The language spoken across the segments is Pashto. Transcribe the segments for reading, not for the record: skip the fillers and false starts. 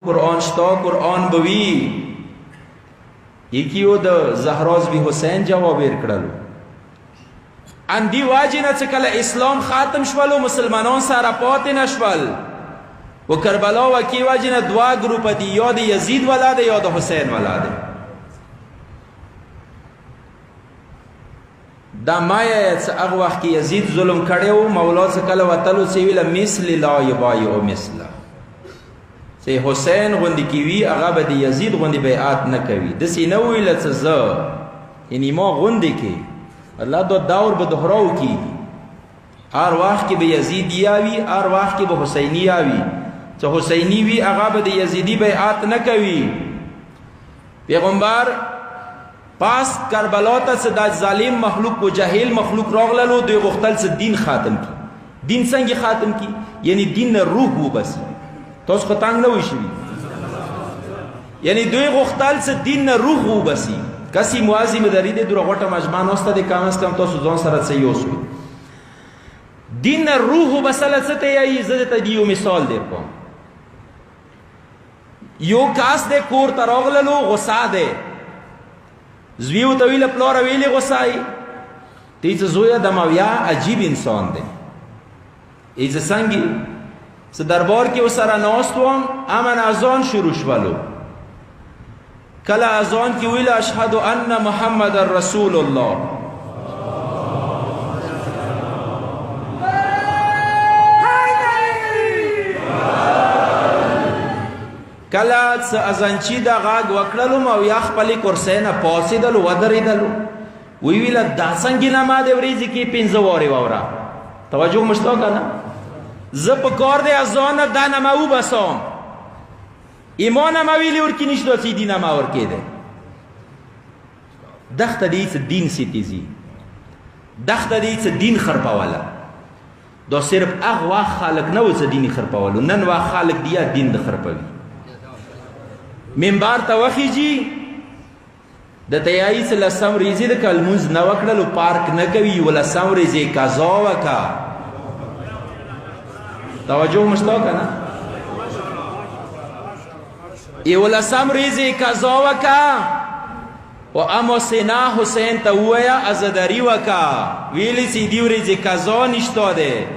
قرآن شتا قرآن بوی یکیو د زهراز بی حسین جواب ورکړلو اندی واجنه چې کله اسلام خاتم شولو مسلمانان سره پاتې نشول و کربلا و کی واجنه دوا گروپ دی یا د یزید ولا دی یا د حسین ولا دی دا مایه چې هغه وخت کې یزید ظلم کړو مولا څخه کله وتلو چې ویل مثل لا یبایع مثله چې حسین غوندي کیوي هغه به د یزید غوندي بیعت نه کوي داسې نه ویل چې زه یعنی ما غوندي کې الله دا دور به دهراو کیږي هر وخت کې به یزیدی آوي هر وخت کې به حسینی آوي چې حسینی وي هغه به د یزیدی بیعت نه کوي پیغمبر پاس کربلا ته چې دا ظالم مخلوق و جاهل مخلوق راغللو دوی غوښتل چې دین خاتم کی دین څنګه خاتم کی یعنی دین روح وبس تاسو خو تنگ نه وي شوي یعنی دوی غوښتل چې دین روح وبسي کسی معاذ مدری دې دوه غټه مجمع نوسته د کم از کم تاسو ځان سره څه یوسوي دین روح وبسله څه ته یې زه ته یو مثال در کوم یو کاس د کور ته راغللو غصه ده زویو ته ویله پلار ویلې غصای تی چې زویا د ماویا عجیب انسان دی ایز څنګه څه دربار کې وسره ناست وم امن اذان شروع شولو کله اذان کې ویل اشهد ان محمد رسول الله کله څه اذانچی دا غاګ وکړلو او یا خپل کرسۍ نه پاسېدل ودرېدل وی ویل دا څنګه نه ما د ورځې کې پنځه واره وورا توجه مشتاق کنه زه په کار دی اذان دا نه ما وبسام ایمان ما ویلی ورکی نشته چې دین ما ورکې ده دخته دې دین سیتیزي دخته دې دین خرپواله دا صرف هغه خلق نه و چې دین خرپولو نن وا خلق دی دین د خرپوي منبر ته وخیږي د تیایي سره سم ریزي د کلمز نه وکړلو پارک نه کوي ولا سم ریزي قضا وکا توجه مشتاق کنه ای ولا سم ریزي قضا وکا و اما سینا حسین ته وایا ازداری وکا ویلی سی دی ریزي قضا نشته ده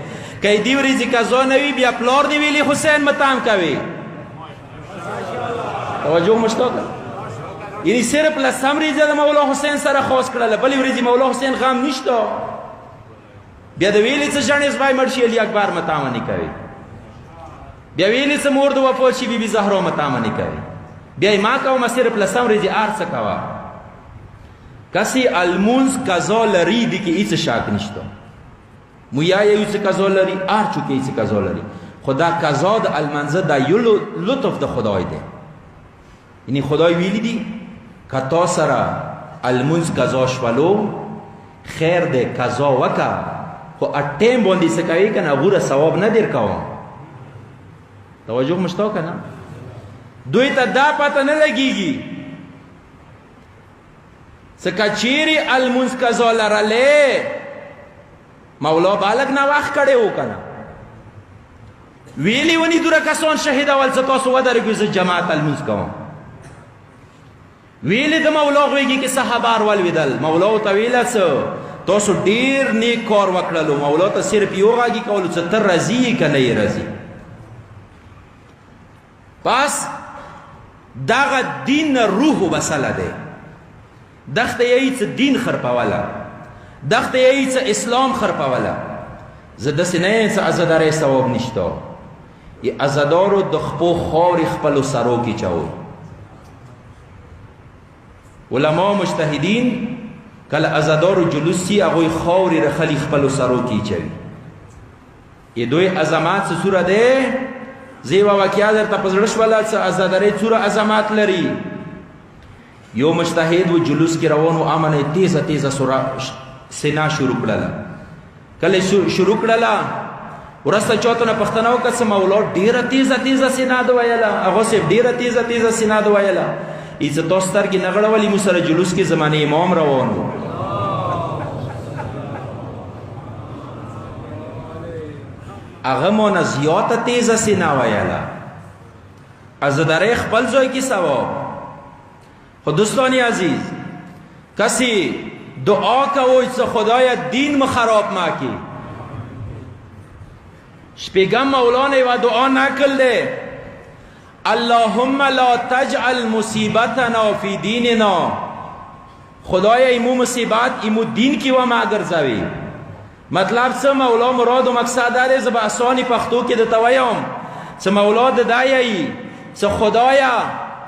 کای دی ریزي قضا نه وی بیا پلار دی ویلی حسین متام کوي توجه مشتاق یعنی صرف لسم ریزه د مولا حسین سره خاص کړل بلې ورځې مولا حسین غام نشته بیا د ویلې څه ژڼې زوی مړ شي علي اکبر متامنې کوي بیا ویلې څه مور د وفات شي بیبي زهرا متامنې کوي بیا یې ما کومه صرف لسم ریزې ار څه کوه کسی المونز قضا لري دي کې هیڅ شک نشته مویا یې څه قضا لري ار چوکې څه قضا لري خدا قضا د المنزه د یو لطف د خدای دی یعنی خدای ویلی دی که تا سره المنز قضا شولو خیر ده قضا وکا خو اٹیم باندې څه کوي کنه غوره ثواب نه در کوم توجه مشتاق کنه دوی ته دا پته نه لګیږي څه کچيري المنز قضا لرله مولا بالغ نه وخت کړي و کنه ویلی ونی دوره کسان شهید اول څه تاسو ودرګو ز جماعت المنز کوم ویلی د مولا غویږي کې صحابار ولویدل مولا ته ویل څه تاسو ډیر نیک کار وکړلو مولا ته صرف یو غاږي کول څه تر راضي کنه یې راضي پس دغه دین روح وبسله ده دغه یې څه دین خرپواله دغه یې څه اسلام خرپواله زده سینې څه ازاداره ثواب نشته ی ازادارو د خپل خور خپل سرو کې چاو علماء مجتهدین کله ازادار جلوسی هغه خوري رخلی خپل سرو کې چوي ی دوی عظمت سوره ده زیوا واقعا در تپزړش ولا ازاداری سوره عظمت لري یو مجتهد و جلوس کې روان او امنه تیزه تیزه سوره سینا شروع کړل کله شروع کړل ورسته چوتنه پښتنو کسه مولا ډیره تیزه تیزه سینا د ویلا هغه سه ډیره تیزه تیزه سینا د ویلا ایزه توستر کې نغړولې مو سره جلوس کې زمانه امام روان وو هغه مون زیاته تیزه سینا ویلا عزداره خپل ځای کې ثواب. خو دوستان عزیز کسی دعا کوي چې خدایا دین ما خراب مکی. شپږم مولانا و دعا نکړل اللهم لا تجعل مصیبتنا فی دیننا. خدایا ایمو مصیبت ایمو دین کی و ما ګرځوي. مطلب څه مولا مراد و مقصد داره زبا اسانی پښتو کې د تویم څه مولا د دایي څه خدایا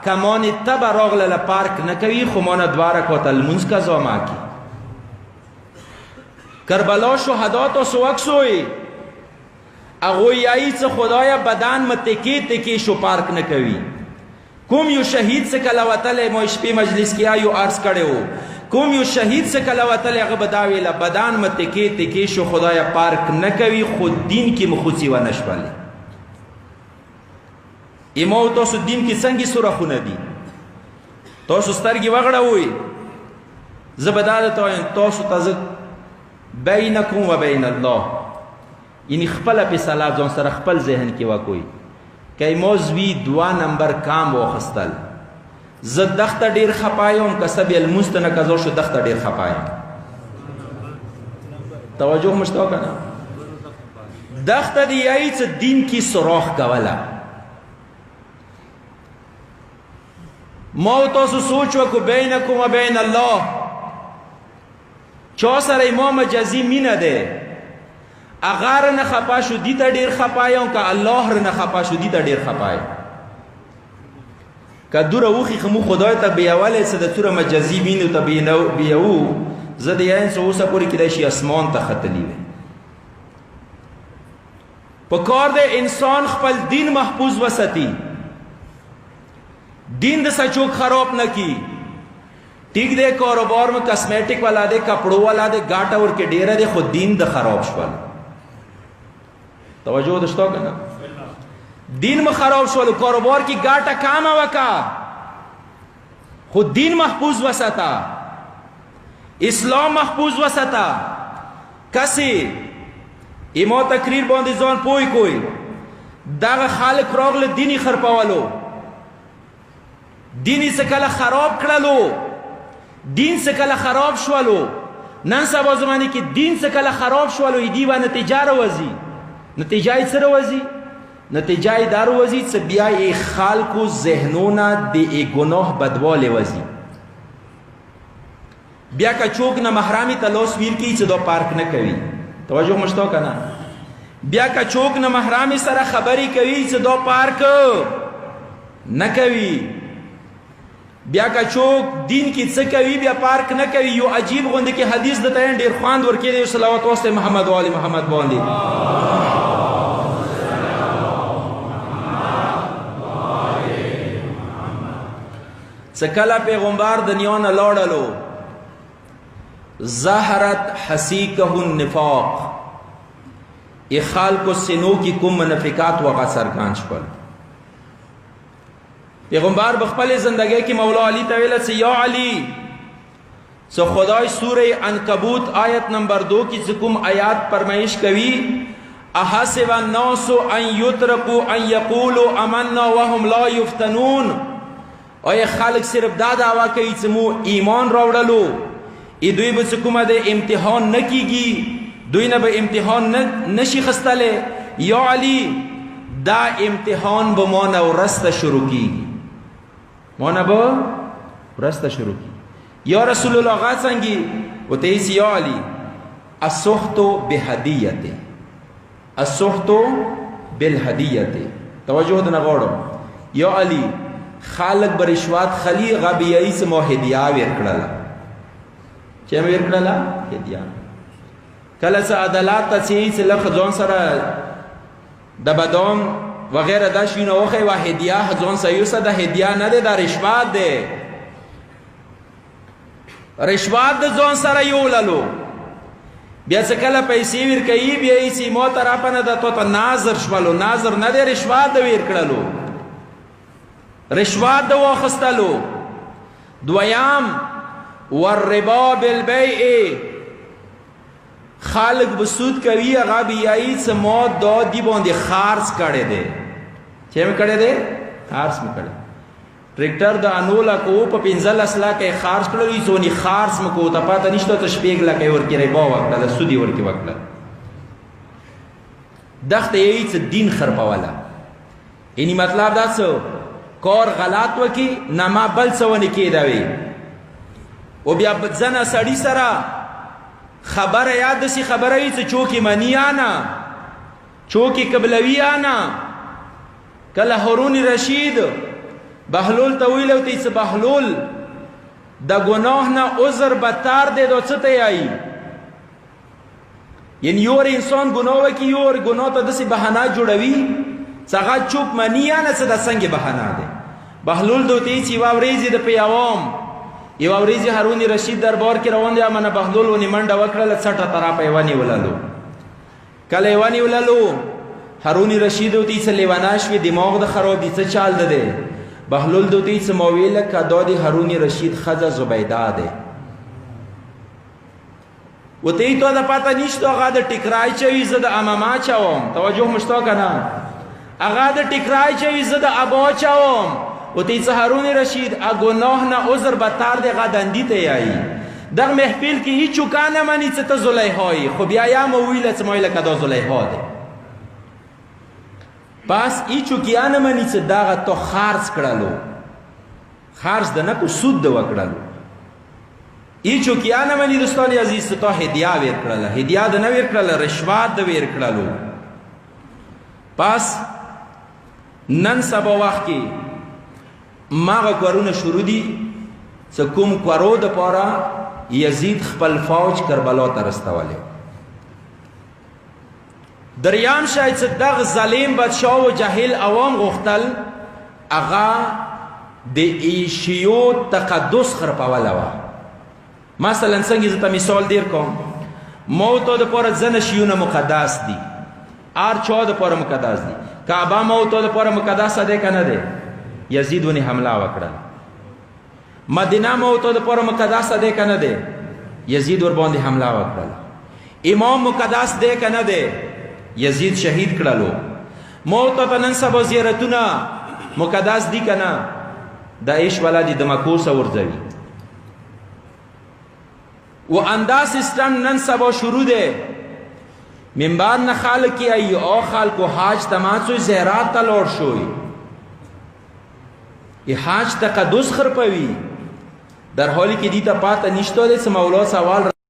کمان تب راغله پارک نکوي خو مان دواره کات المنز قضا مکی. کربلا شهدا سو وکسوي اغوی یایی څه خدایا بدن متکی تکی شو پارک نکوي. کوم یو شهید څه کله وتل مو شپې مجلس کې آیو عرض کړو کوم یو شهید څه کله وتل هغه بداوی له بدن متکی تکی شو خدایا پارک نکوي خود دین کې مخوسی و نشوالي. ایمو تاسو دین کې څنګه سورخونه دي تاسو سترګې وغړوي زبداله تاسو تاسو بینکم و بین الله یعنی خپل په صلات ځون سره خپل ذهن کې وکوي کای موزوی 2 نمبر کام وخستل ز دخته ډیر خپایم کسب المستنه کزو شو دخته ډیر خپایم. توجه مشتاق کنه دخته دی ایت دین کی سوراخ کوله. ما تاسو سوچ وکړو بینکم و بین الله چا سره امام جزی مینه ده اگر نه خپا شو دي ته ډیر خپایم که الله نه خپا شو دي ته ډیر خپایم. که دوره وخی خمو خدای ته بیاواله څه د توره مجازي مینو ته بیاو زه د یان څه اوسه پورې کېدای شي اسمان ته ختلی وي. په کار د انسان خپل دین محفوظ وساتي دین د سچوک خراب نه کی. ٹھیک دے کاروبار میں کاسمیٹک والا دے کپڑوں والا دے گاٹا اور کے ڈیرا دے خود دین د خراب شوال. توجہ دشتو کنا دین میں خراب شوال کاروبار کی گاٹا کاما وکا خود دین محفوظ وساتا اسلام محفوظ وساتا. کسی ایمو تقریر باندې ځان پوي کوئی دغه خالق راغله دینی خرپاولو دینی سکله خراب کړلو دین سکله خراب شوالو. نن سبا زمانه کې دین سکله خراب شوالو دی و نتیجه راوځي. نتیجه یې سره وځي نتیجه یې دار وځي چې بیا یې خلکو ذهنونه د ګناه بدواله وځي. بیا که چوک نه محرمي تلوس ویل کی چې دا پارک نه کوي. توجه مشتاق کنه بیا که چوک نه محرمي سره خبري کوي چې دا پارک نه کوي. بیا که چوک دین کی څه کوي بیا پارک نه کوي. یو عجیب غونډه کې حدیث د تاین ډیر خواند ورکړي صلوات واسطه محمد و علی محمد باندې څکلا پیغمبر دنیا نه لاړلو ظهرت حسیکه النفاق ای خلق سنو کی کوم منافقات و غسرگان شول. پیغمبر بخپل زندگی کی مولا علی تعالی سے یا علی سو خدای سورہ عنکبوت آیت نمبر 2 کی زکم آیات فرمائش کوي احسب الناس ان یترکوا ان یقولوا آمنا وهم لا یفتنون. اے خلق صرف دا دعوا کوي چې مو ایمان راوړلو ای دوی به کومه د امتحان نکیږي دوی نه به امتحان نشي خستله. یا علی دا امتحان به ما نه ورسته شروع کیږي ما نه به ورسته شروع کیږي. یا رسول الله غاڅنګي وته یا علی السخط بهدیته السخط بالهدیته. توجه دنا غوړم یا علی خالق برشوات خلی غبیای سے مو هدیه ورکړه چې مې ورکړه هدیه کله چې عدالت ته چې لخ ځون سره د بدون وغیرہ دا شینه وخه وا هدیه ځون سره یو سره د هدیه نه ده د رشوت ده. رشوت د ځون سره یو لالو بیا څه کله پیسې ورکړي بیا یې سي مو طرف نه د تو ناظر شولو ناظر نه ده رشوت د ورکړلو رشوت د واخستلو. دویم والربا بالبيع خالق بسود کوي هغه بیاي څه مو د دی باندې خارج کړي دي چې مې کړي دي خارس مې کړی ټریکټر د انوله کو په 15 لکه خارج کړل زونی خارس مې کو ته پاته نشته ته شپږ لکه ورکې ربا وکړه سودی ورکې وکړه دغه یې څه دین خربواله یعنی مطلب دا څه کار غلط وکي نه ما بل څه ونه کېدوي او بیا ځنه سړی سره خبره یاد سی خبره وي چې چوکي منیانا چوکي قبلویانا کله هارون رشید بهلول ته ویل او ته بهلول د ګناه نه عذر بتار دی دو څه ته یای یعنی یور انسان ګناه وکي یور ګناه ته دسی بهانه جوړوي څنګه چوک منیانا څه د څنګه بهانه دی بهلول دوی چې واورېزي د پیاوام یو ورځ هارون رشید دربار کې روان دی امنه بهلول ونی منډه وکړه لڅټه طرفه یوانی ولالو کله یوانی ولالو هارون رشید دوی څه لیواناش وی دماغ د خراب دي څه چال ده بهلول دوی څه مویل کدا دی هارون رشید خزه زبیده ده وته ته د پاته نشته هغه د ټیکرای چوي زه د اماما چوم توجه مشتاق نه هغه د ټیکرای چوي زه د ابا چوم وتی څه هارون رشید ا ګناه نه عذر بتار دی غدندی ته یای دغه محفل کې هیڅ کانه مانی څه ته زلیخای خو بیا یا مو ویل څه مویل کدا زلیخا ده پس هیڅ کیانه مانی څه دغه تو خارج کړهلو خارج د نه کو سود د وکړهلو هیڅ کیانه مانی دوستان عزیز ته هدیه ور کړله هدیه د نه ور کړله رشوت د ور کړهلو پس نن سبا وخت کې ماغه کارونه شروع دي څه کوم کارو د پاره یزید خپل فوج کربلا ته رسولې دریام شاید صدق ظالم بادشاہ او جاهل عوام غختل اغا د ایشیو تقدس خرپواله وا مثلا څنګه زه ته مثال دیر کوم موت د پاره ځنه شیونه مقدس دي ار چا د پاره مقدس دي کعبه موت د پاره مقدس ده کنه ده یزید ونی حمله وکړه مدینه موت د پاره مقدس ده کنه ده یزید ور باندې حمله وکړه امام مقدس ده کنه ده یزید شهید کړلو موت ته نن سبا زیارتونه مقدس دي کنه د عيش ولادي د مکوس ورځوي و اندا سیستم نن سبا شروع ده منبر نه خلک ای او خلکو حاج تماسو زیارت ته لور شوی ای حاج تقدس خرپوي در حالی که دیتا پاتا نشته ده مولا سوال